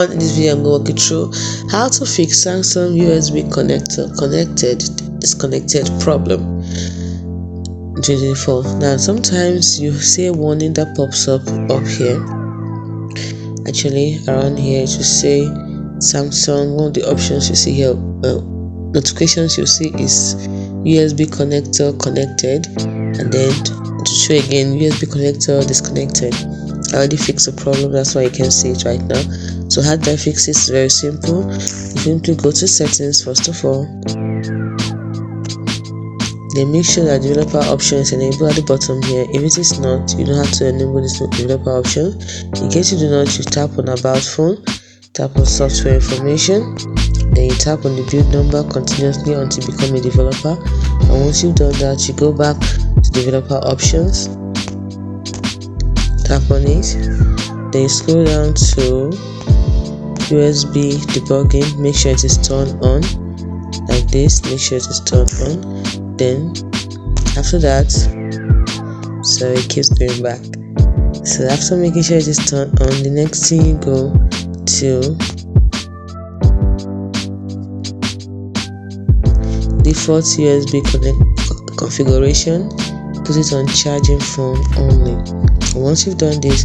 In this video, I'm going to walk you through how to fix Samsung USB disconnected problem 24. Now, sometimes you see a warning that pops up here. Actually, around here, it will say Samsung. One of the options you see here, notifications you see is USB connector connected, and then to show again USB connector disconnected. I already fixed the problem, that's why you can see it right now. So how do I fix this? Very simple. You simply go to settings first of all, then make sure that developer option is enabled at the bottom here. If it is not, you don't have to enable this developer option. In case you do not, you tap on about phone, tap on software information, then you tap on the build number continuously until you become a developer. And once you've done that, you go back to developer options, tap on it, then you scroll down to USB debugging. Make sure it is turned on like this. Make sure it is turned on. Then after that, so it keeps going back. So after making sure it is turned on, the next thing you go to default USB configuration, put it on charging phone only. And once you've done this,